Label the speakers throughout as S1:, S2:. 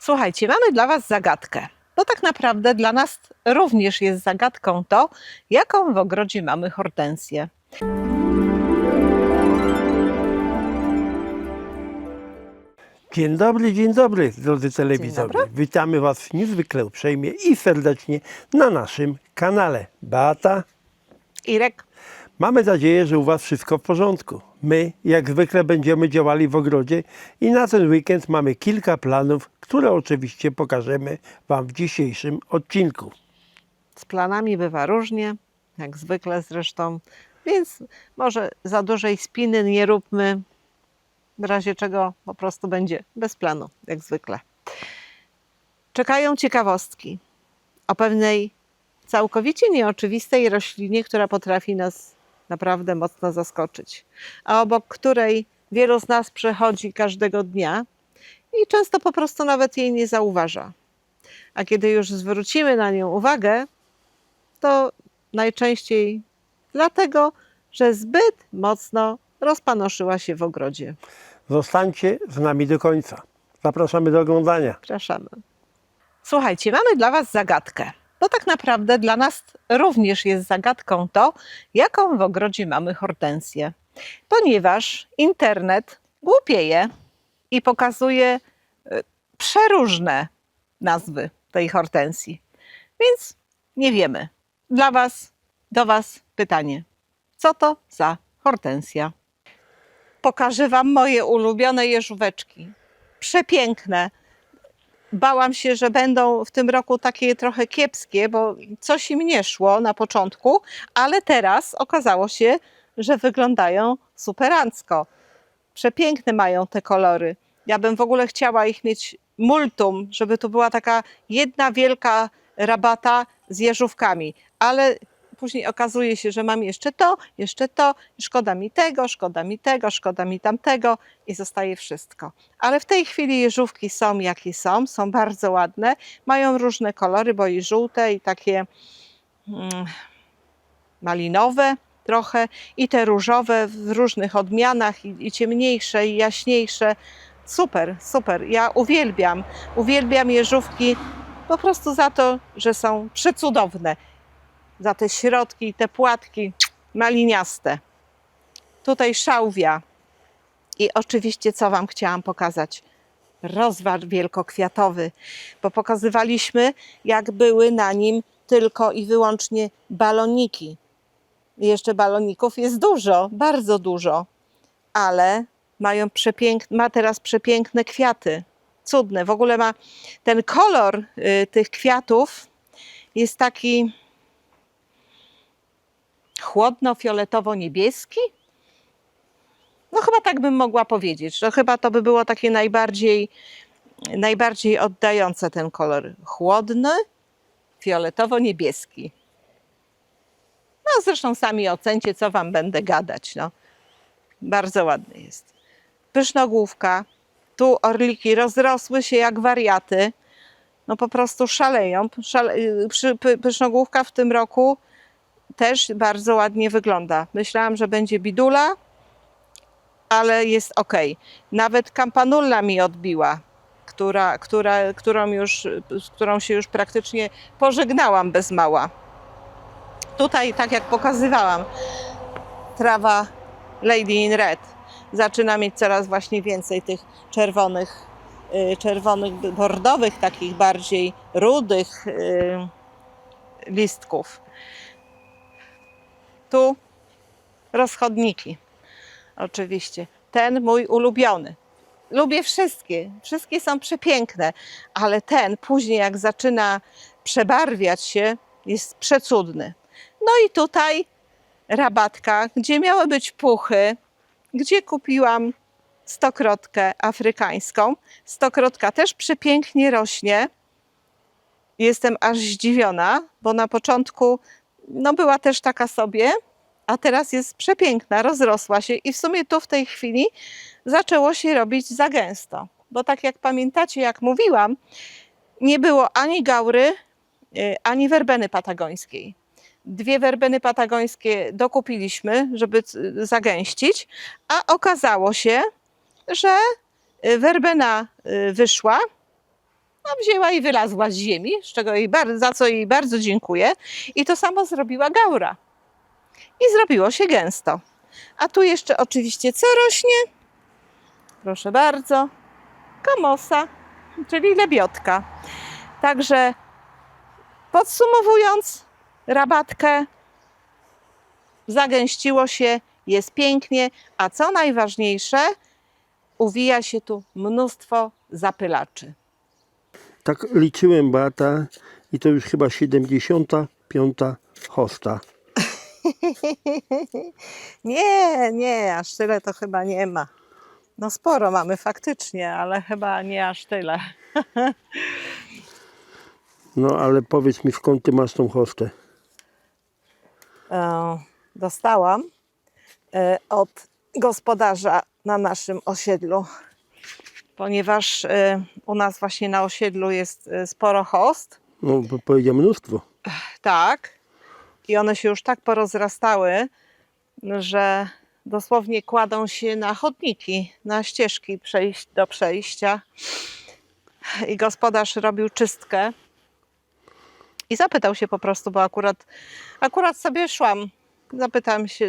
S1: Słuchajcie, mamy dla Was zagadkę. Bo tak naprawdę dla nas również jest zagadką to, jaką w ogrodzie mamy hortensję.
S2: Dzień dobry, drodzy telewidzowie.
S1: dobry.
S2: Witamy Was niezwykle uprzejmie i serdecznie na naszym kanale. Beata,
S1: Irek,
S2: mamy nadzieję, że u Was wszystko w porządku. My, jak zwykle, będziemy działali w ogrodzie i na ten weekend mamy kilka planów, które oczywiście pokażemy Wam w dzisiejszym odcinku.
S1: z planami bywa różnie, jak zwykle zresztą, więc może za dużej spiny nie róbmy, w razie czego po prostu będzie bez planu, jak zwykle. Czekają ciekawostki o pewnej całkowicie nieoczywistej roślinie, która potrafi nas naprawdę mocno zaskoczyć, a obok której wielu z nas przechodzi każdego dnia i często po prostu nawet jej nie zauważa. A kiedy już zwrócimy na nią uwagę, to najczęściej dlatego, że zbyt mocno rozpanoszyła się w ogrodzie.
S2: Zostańcie z nami do końca. Zapraszamy do oglądania.
S1: Zapraszamy. Słuchajcie, mamy dla Was zagadkę. Bo tak naprawdę dla nas również jest zagadką to, jaką w ogrodzie mamy hortensję. Ponieważ internet głupieje i pokazuje przeróżne nazwy tej hortensji. Więc nie wiemy. Do Was pytanie. Co to za hortensja? Pokażę Wam moje ulubione jeżóweczki. Przepiękne. Bałam się, że będą w tym roku takie trochę kiepskie, bo coś im nie szło na początku, ale teraz okazało się, że wyglądają superancko. Przepiękne mają te kolory. Ja bym w ogóle chciała ich mieć multum, żeby to była taka jedna wielka rabata z jeżówkami, ale później okazuje się, że mam jeszcze to, szkoda mi tego, szkoda mi tamtego i zostaje wszystko. Ale w tej chwili jeżówki są jakie są bardzo ładne, mają różne kolory, bo i żółte i takie malinowe trochę i te różowe w różnych odmianach i ciemniejsze i jaśniejsze. Super, super. Ja uwielbiam jeżówki po prostu za to, że są przecudowne. Za te środki, te płatki maliniaste. Tutaj szałwia. I oczywiście co Wam chciałam pokazać? Rozwar wielkokwiatowy, bo pokazywaliśmy, jak były na nim tylko i wyłącznie baloniki. Jeszcze baloników jest dużo, bardzo dużo, ale ma teraz przepiękne kwiaty. Cudne. W ogóle ma ten kolor tych kwiatów jest taki chłodno-fioletowo-niebieski. No chyba tak bym mogła powiedzieć, że chyba to by było takie najbardziej oddające ten kolor. Chłodny, fioletowo-niebieski. No zresztą sami ocencie, co Wam będę gadać. No. Bardzo ładny jest. Pysznogłówka. Tu orliki rozrosły się jak wariaty. No po prostu szaleją. Pysznogłówka w tym roku też bardzo ładnie wygląda. Myślałam, że będzie bidula, ale jest ok. Nawet kampanulla mi odbiła, z którą się już praktycznie pożegnałam bez mała. Tutaj, tak jak pokazywałam, trawa Lady in Red zaczyna mieć coraz właśnie więcej tych czerwonych, bordowych, takich bardziej rudych listków. Tu rozchodniki. Oczywiście. Ten mój ulubiony. Lubię wszystkie. Wszystkie są przepiękne, ale ten później jak zaczyna przebarwiać się, jest przecudny. No i tutaj rabatka, gdzie miały być puchy, gdzie kupiłam stokrotkę afrykańską. Stokrotka też przepięknie rośnie. Jestem aż zdziwiona, bo na początku no była też taka sobie, a teraz jest przepiękna, rozrosła się i w sumie tu w tej chwili zaczęło się robić za gęsto. Bo tak jak pamiętacie, jak mówiłam, nie było ani gaury, ani werbeny patagońskiej. 2 werbeny patagońskie dokupiliśmy, żeby zagęścić, a okazało się, że werbena wyszła wzięła i wylazła z ziemi, za co jej bardzo dziękuję. I to samo zrobiła gaura. I zrobiło się gęsto. A tu jeszcze oczywiście co rośnie? Proszę bardzo, komosa, czyli lebiotka. Także podsumowując, rabatkę, zagęściło się, jest pięknie, a co najważniejsze, uwija się tu mnóstwo zapylaczy.
S2: Tak liczyłem, Beata, i to już chyba 75. hosta.
S1: Nie, aż tyle to chyba nie ma. No sporo mamy faktycznie, ale chyba nie aż tyle.
S2: No ale powiedz mi, skąd ty masz tą hostę?
S1: Dostałam od gospodarza na naszym osiedlu, ponieważ u nas właśnie na osiedlu jest sporo host.
S2: No, bo powiedział mnóstwo.
S1: Tak. I one się już tak porozrastały, że dosłownie kładą się na chodniki, na ścieżki do przejścia. I gospodarz robił czystkę. I zapytał się po prostu, bo akurat sobie szłam.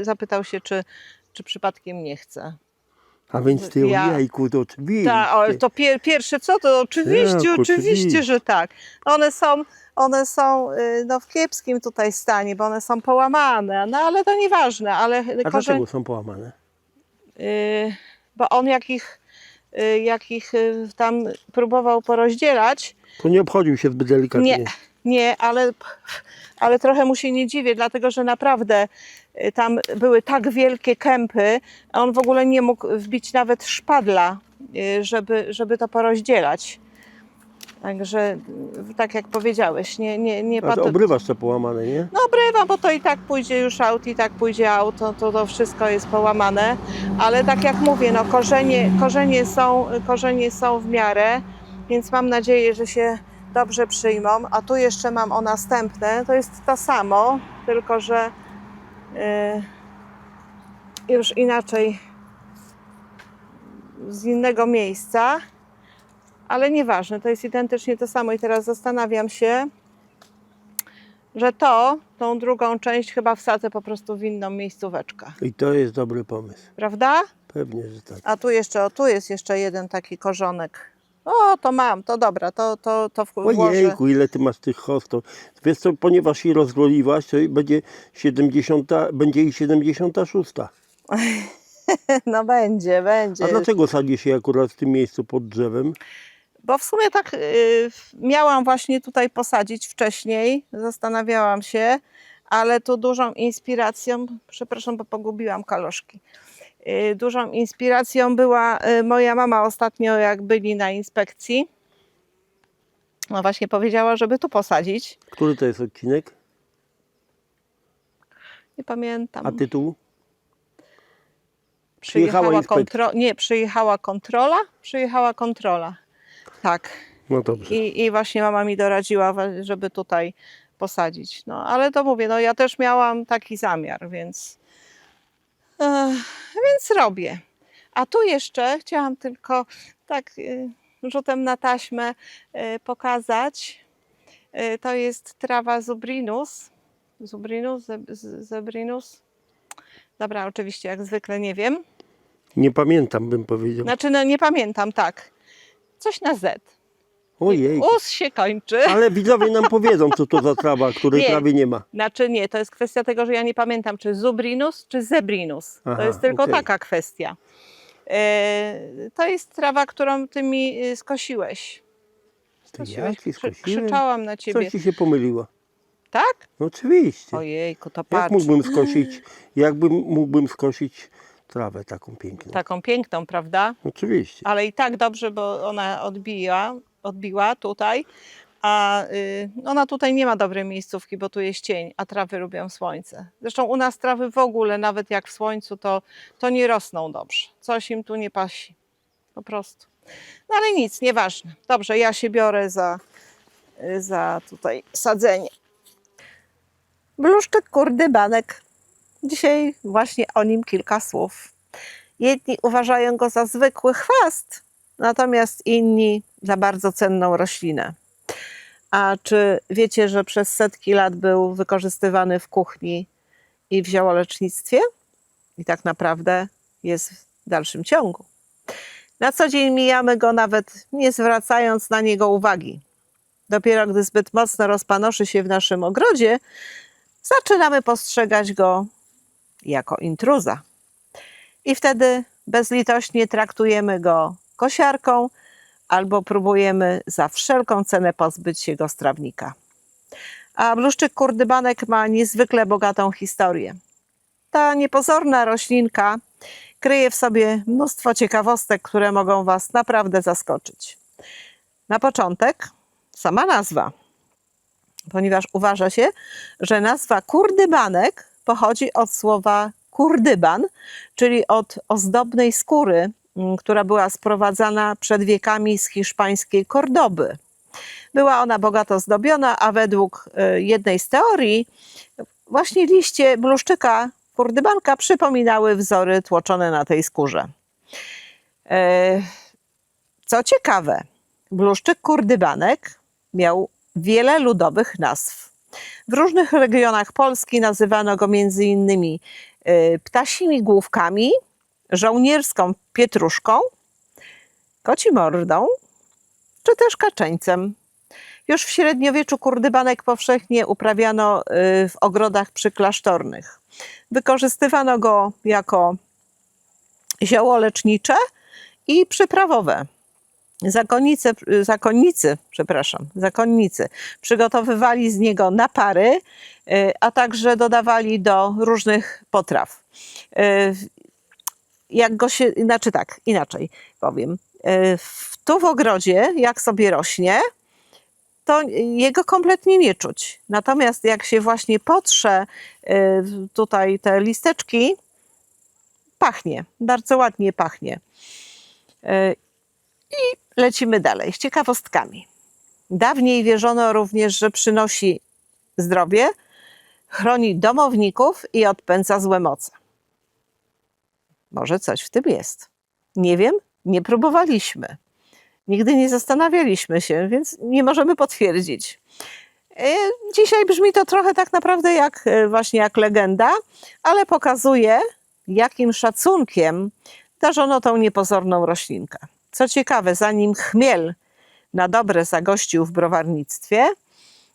S1: Zapytał się, czy przypadkiem nie chce.
S2: A więc ty,
S1: Ja-
S2: jajku, to oczywiście.
S1: Ale to pierwsze co? To oczywiście,
S2: Tak, oczywiście.
S1: że tak. One są no, w kiepskim tutaj stanie, bo one są połamane, no ale to nieważne. Ale
S2: A dlaczego są połamane?
S1: bo on jak ich tam próbował porozdzielać,
S2: To nie obchodził się zbyt delikatnie.
S1: nie, ale trochę mu się nie dziwię, dlatego że naprawdę tam były tak wielkie kępy, a on w ogóle nie mógł wbić nawet szpadla, żeby to porozdzielać. Także, tak jak powiedziałeś, nie
S2: A to obrywasz te połamane, nie?
S1: No obrywam, bo to i tak pójdzie już aut, i tak pójdzie auto, to wszystko jest połamane. Ale tak jak mówię, no korzenie są w miarę, więc mam nadzieję, że się dobrze przyjmą. A tu jeszcze mam o następne, to jest to samo, tylko że już inaczej, z innego miejsca. Ale nieważne, to jest identycznie to samo i teraz zastanawiam się, że tą drugą część chyba wsadzę po prostu w inną miejscóweczkę.
S2: I to jest dobry pomysł.
S1: Prawda?
S2: Pewnie, że tak.
S1: A tu jest jeszcze jeden taki korzonek. O, to mam, to dobra, to włożę.
S2: Ojejku, ile ty masz tych hostów. Wiesz co, ponieważ się rozgoliłaś, to będzie 70, będzie i 76.
S1: No będzie.
S2: A dlaczego sadzisz je akurat w tym miejscu pod drzewem?
S1: Bo w sumie tak miałam właśnie tutaj posadzić wcześniej, zastanawiałam się, ale tu dużą inspiracją, przepraszam, bo pogubiłam kaloszki, dużą inspiracją była moja mama ostatnio, jak byli na inspekcji. No właśnie powiedziała, żeby tu posadzić.
S2: Który to jest odcinek?
S1: Nie pamiętam.
S2: A tytuł?
S1: Przyjechała
S2: inspekcja.
S1: Przyjechała kontrola. Tak.
S2: No dobrze.
S1: I właśnie mama mi doradziła, żeby tutaj posadzić. No ale to mówię, no ja też miałam taki zamiar, więc robię. A tu jeszcze chciałam tylko tak rzutem na taśmę pokazać. To jest trawa Zubrinus. Zebrinus. Dobra, oczywiście jak zwykle nie wiem.
S2: Nie pamiętam, bym powiedział.
S1: Znaczy, no nie pamiętam, tak. Coś na Z.
S2: Ojej.
S1: Us się kończy.
S2: Ale widzowie nam powiedzą, co to za trawa, której
S1: Nie.
S2: prawie nie ma.
S1: Znaczy nie, to jest kwestia tego, że ja nie pamiętam, czy Zubrinus, czy Zebrinus.
S2: Aha,
S1: To jest tylko
S2: okej.
S1: taka kwestia. To jest trawa, którą ty mi skosiłeś.
S2: Ja ci skosiłem?
S1: Krzyczałam na ciebie.
S2: Coś ci się pomyliło.
S1: Tak?
S2: No oczywiście.
S1: Ojejku, to
S2: Jak
S1: patrz.
S2: mógłbym skosić trawę taką piękną?
S1: Taką piękną, prawda?
S2: Oczywiście.
S1: Ale i tak dobrze, bo ona odbiła tutaj, a ona tutaj nie ma dobrej miejscówki, bo tu jest cień, a trawy lubią słońce. Zresztą u nas trawy w ogóle, nawet jak w słońcu, to nie rosną dobrze. Coś im tu nie pasi. Po prostu. No ale nic, nieważne. Dobrze, ja się biorę za tutaj sadzenie. Bluszczyk kurdybanek. Dzisiaj właśnie o nim kilka słów. Jedni uważają go za zwykły chwast, natomiast inni za bardzo cenną roślinę. A czy wiecie, że przez setki lat był wykorzystywany w kuchni i w ziołolecznictwie? I tak naprawdę jest w dalszym ciągu. Na co dzień mijamy go, nawet nie zwracając na niego uwagi. Dopiero gdy zbyt mocno rozpanoszy się w naszym ogrodzie, zaczynamy postrzegać go jako intruza. I wtedy bezlitośnie traktujemy go kosiarką albo próbujemy za wszelką cenę pozbyć się go z trawnika. A bluszczyk kurdybanek ma niezwykle bogatą historię. Ta niepozorna roślinka kryje w sobie mnóstwo ciekawostek, które mogą Was naprawdę zaskoczyć. Na początek sama nazwa, ponieważ uważa się, że nazwa kurdybanek pochodzi od słowa kurdyban, czyli od ozdobnej skóry, która była sprowadzana przed wiekami z hiszpańskiej Kordoby. Była ona bogato zdobiona, a według jednej z teorii właśnie liście bluszczyka kurdybanka przypominały wzory tłoczone na tej skórze. Co ciekawe, bluszczyk kurdybanek miał wiele ludowych nazw. W różnych regionach Polski nazywano go m.in. ptasimi główkami, żołnierską pietruszką, kocimordą czy też kaczeńcem. Już w średniowieczu kurdybanek powszechnie uprawiano w ogrodach przyklasztornych. Wykorzystywano go jako zioło lecznicze i przyprawowe. Zakonnicy przygotowywali z niego napary, a także dodawali do różnych potraw. Inaczej powiem. Tu w ogrodzie, jak sobie rośnie, to jego kompletnie nie czuć. Natomiast jak się właśnie potrze tutaj te listeczki, pachnie, bardzo ładnie pachnie. I lecimy dalej z ciekawostkami. Dawniej wierzono również, że przynosi zdrowie, chroni domowników i odpędza złe moce. Może coś w tym jest. Nie wiem, nie próbowaliśmy. Nigdy nie zastanawialiśmy się, więc nie możemy potwierdzić. Dzisiaj brzmi to trochę tak naprawdę jak legenda, ale pokazuje, jakim szacunkiem darzono tą niepozorną roślinkę. Co ciekawe, zanim chmiel na dobre zagościł w browarnictwie,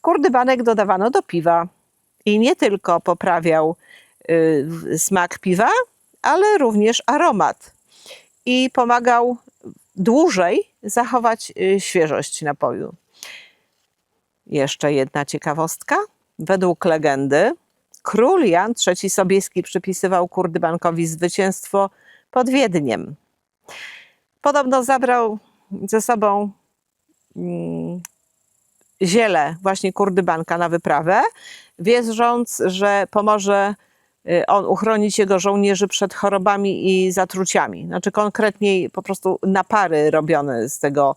S1: kurdybanek dodawano do piwa i nie tylko poprawiał smak piwa, ale również aromat i pomagał dłużej zachować świeżość napoju. Jeszcze jedna ciekawostka. Według legendy król Jan III Sobieski przypisywał kurdybankowi zwycięstwo pod Wiedniem. Podobno zabrał ze sobą ziele właśnie kurdybanka na wyprawę, wierząc, że pomoże on uchronić jego żołnierzy przed chorobami i zatruciami. Znaczy konkretniej po prostu napary robione z tego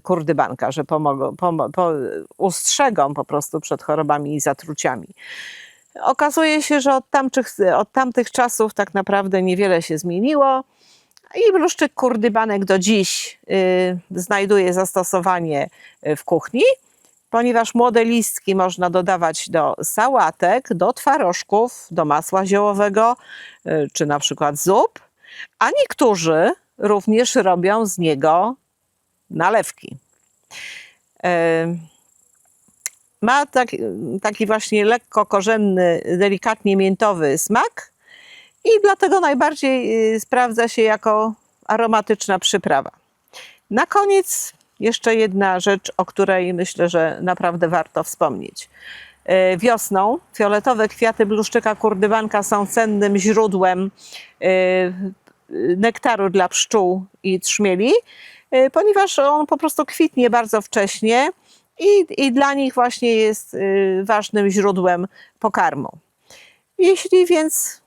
S1: kurdybanka, że ustrzegą po prostu przed chorobami i zatruciami. Okazuje się, że od tamtych czasów tak naprawdę niewiele się zmieniło i bluszczyk kurdybanek do dziś znajduje zastosowanie w kuchni, ponieważ młode listki można dodawać do sałatek, do twarożków, do masła ziołowego, czy na przykład zup, a niektórzy również robią z niego nalewki. Ma taki właśnie lekko korzenny, delikatnie miętowy smak i dlatego najbardziej sprawdza się jako aromatyczna przyprawa. Na koniec jeszcze jedna rzecz, o której myślę, że naprawdę warto wspomnieć. Wiosną fioletowe kwiaty bluszczyka kurdybanka są cennym źródłem nektaru dla pszczół i trzmieli, ponieważ on po prostu kwitnie bardzo wcześnie i dla nich właśnie jest ważnym źródłem pokarmu. Jeśli więc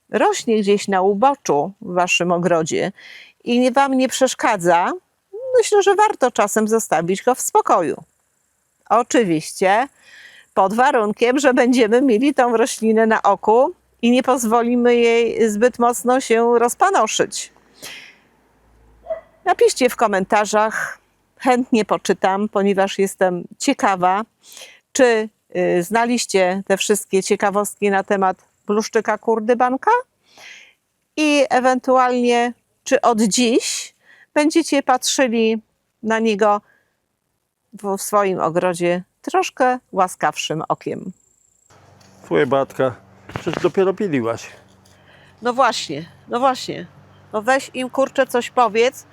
S1: rośnie gdzieś na uboczu w waszym ogrodzie i wam nie przeszkadza, myślę, że warto czasem zostawić go w spokoju. Oczywiście pod warunkiem, że będziemy mieli tą roślinę na oku i nie pozwolimy jej zbyt mocno się rozpanoszyć. Napiszcie w komentarzach, chętnie poczytam, ponieważ jestem ciekawa, czy znaliście te wszystkie ciekawostki na temat bluszczyka kurdybanka i ewentualnie, czy od dziś będziecie patrzyli na niego w swoim ogrodzie troszkę łaskawszym okiem.
S2: Twoja Beatka, przecież dopiero piliłaś.
S1: No właśnie, no właśnie. No weź im, kurczę, coś powiedz,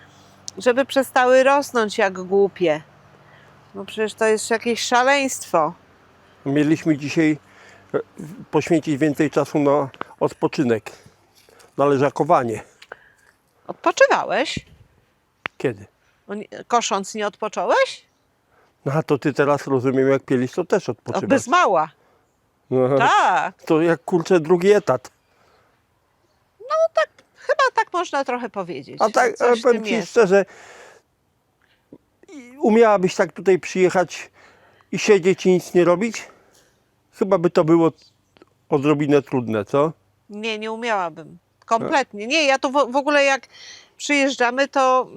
S1: żeby przestały rosnąć jak głupie. No przecież to jest jakieś szaleństwo.
S2: Mieliśmy dzisiaj poświęcić więcej czasu na odpoczynek, na leżakowanie.
S1: Odpoczywałeś?
S2: Kiedy?
S1: No kosząc nie odpocząłeś?
S2: No a to ty teraz, rozumiem, jak pielisz, to też
S1: No,
S2: odpoczywasz.
S1: bez mała.
S2: No,
S1: Tak.
S2: to jak, kurczę, drugi etat.
S1: Chyba tak można trochę powiedzieć.
S2: A tak,
S1: Coś w
S2: powiem
S1: tym
S2: ci
S1: jest.
S2: szczerze, umiałabyś tak tutaj przyjechać i siedzieć i nic nie robić? Chyba by to było odrobinę trudne, co?
S1: Nie, nie umiałabym. Kompletnie. Nie, ja tu w ogóle jak przyjeżdżamy, to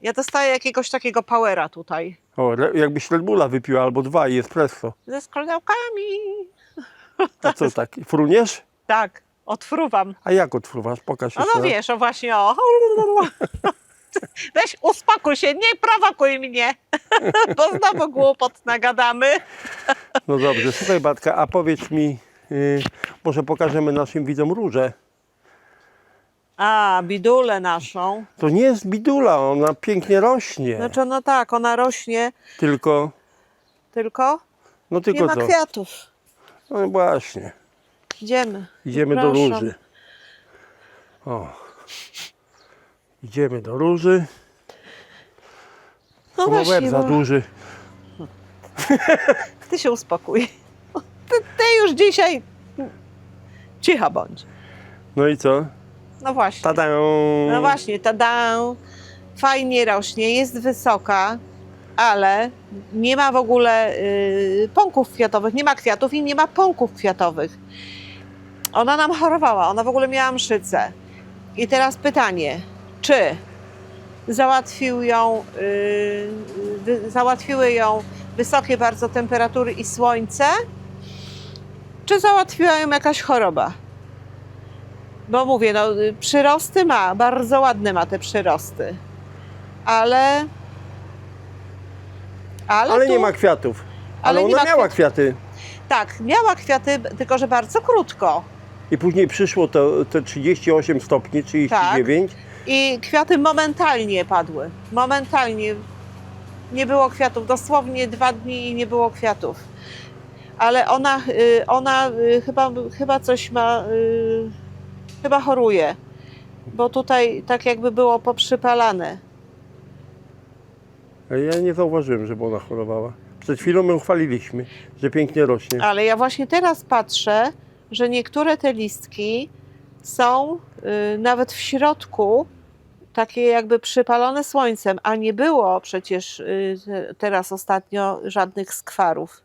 S1: ja dostaję jakiegoś takiego powera tutaj.
S2: O, jakbyś Red Bulla wypiła albo 2 i espresso.
S1: Ze skrzydełkami.
S2: A co tak, fruniesz?
S1: Tak, odfruwam.
S2: A jak odfruwasz? Pokaż
S1: No,
S2: jeszcze
S1: no
S2: raz.
S1: wiesz, o właśnie, o. Weź uspokój się, nie prowokuj mnie, bo znowu głupot nagadamy.
S2: No dobrze, słuchaj Batka, a powiedz mi, może pokażemy naszym widzom różę.
S1: A, bidulę naszą.
S2: To nie jest bidula, ona pięknie rośnie.
S1: Znaczy, no tak, ona rośnie,
S2: Tylko
S1: nie
S2: tylko
S1: ma
S2: co?
S1: kwiatów.
S2: No właśnie,
S1: Idziemy.
S2: idziemy do
S1: Zapraszam.
S2: róży. O. Idziemy do róży.
S1: No
S2: To ma łeb
S1: właśnie,
S2: za
S1: bo
S2: duży.
S1: ty się uspokój. Ty już dzisiaj cicha bądź.
S2: No i co?
S1: No właśnie.
S2: Tada!
S1: No właśnie, tada, fajnie rośnie, jest wysoka, ale nie ma w ogóle pąków kwiatowych, nie ma kwiatów i nie ma pąków kwiatowych. Ona nam chorowała, ona w ogóle miała mszycę. I teraz pytanie, czy załatwiły ją wysokie bardzo temperatury i słońce, czy załatwiła ją jakaś choroba? Bo mówię, no przyrosty ma, bardzo ładne ma te przyrosty, ale
S2: Ale
S1: tu,
S2: nie ma kwiatów.
S1: Ale
S2: Ale
S1: nie
S2: ona
S1: ma
S2: miała
S1: kwiatów.
S2: kwiaty.
S1: Tak, miała kwiaty, tylko że bardzo krótko.
S2: I później przyszło te 38 stopni, 39.
S1: I kwiaty momentalnie padły. Momentalnie nie było kwiatów. Dosłownie 2 dni i nie było kwiatów. Ale ona chyba coś ma, chyba choruje. Bo tutaj tak jakby było poprzypalane.
S2: A ja nie zauważyłem, żeby ona chorowała. Przed chwilą ją chwaliliśmy, że pięknie rośnie.
S1: Ale ja właśnie teraz patrzę, że niektóre te listki są nawet w środku takie jakby przypalone słońcem, a nie było przecież teraz ostatnio żadnych skwarów.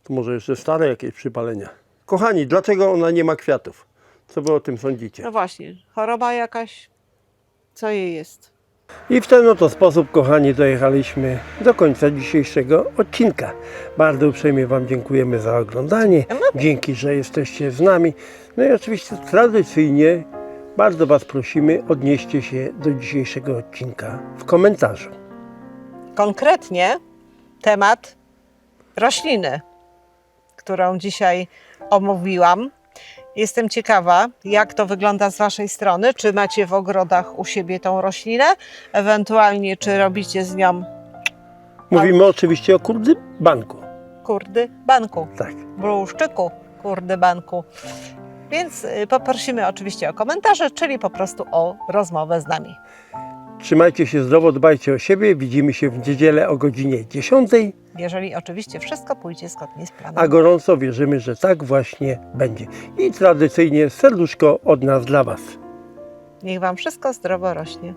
S2: To może jeszcze stare jakieś przypalenia. Kochani, dlaczego ona nie ma kwiatów? Co wy o tym sądzicie?
S1: No właśnie, choroba jakaś, co jej jest?
S2: I w ten oto sposób, kochani, dojechaliśmy do końca dzisiejszego odcinka. Bardzo uprzejmie Wam dziękujemy za oglądanie. Dzięki, że jesteście z nami. No i oczywiście tradycyjnie bardzo Was prosimy, odnieście się do dzisiejszego odcinka w komentarzu.
S1: Konkretnie temat rośliny, którą dzisiaj omówiłam. Jestem ciekawa, jak to wygląda z Waszej strony. Czy macie w ogrodach u siebie tą roślinę? Ewentualnie, czy robicie z nią
S2: Mówimy oczywiście o kurdybanku.
S1: kurdybanku,
S2: Tak.
S1: bluszczyku kurdybanku. Więc poprosimy oczywiście o komentarze, czyli po prostu o rozmowę z nami.
S2: Trzymajcie się zdrowo, dbajcie o siebie. Widzimy się w niedzielę o godzinie 10.
S1: Jeżeli oczywiście wszystko pójdzie zgodnie z planem.
S2: A gorąco wierzymy, że tak właśnie będzie. I tradycyjnie serduszko od nas dla Was.
S1: Niech Wam wszystko zdrowo rośnie.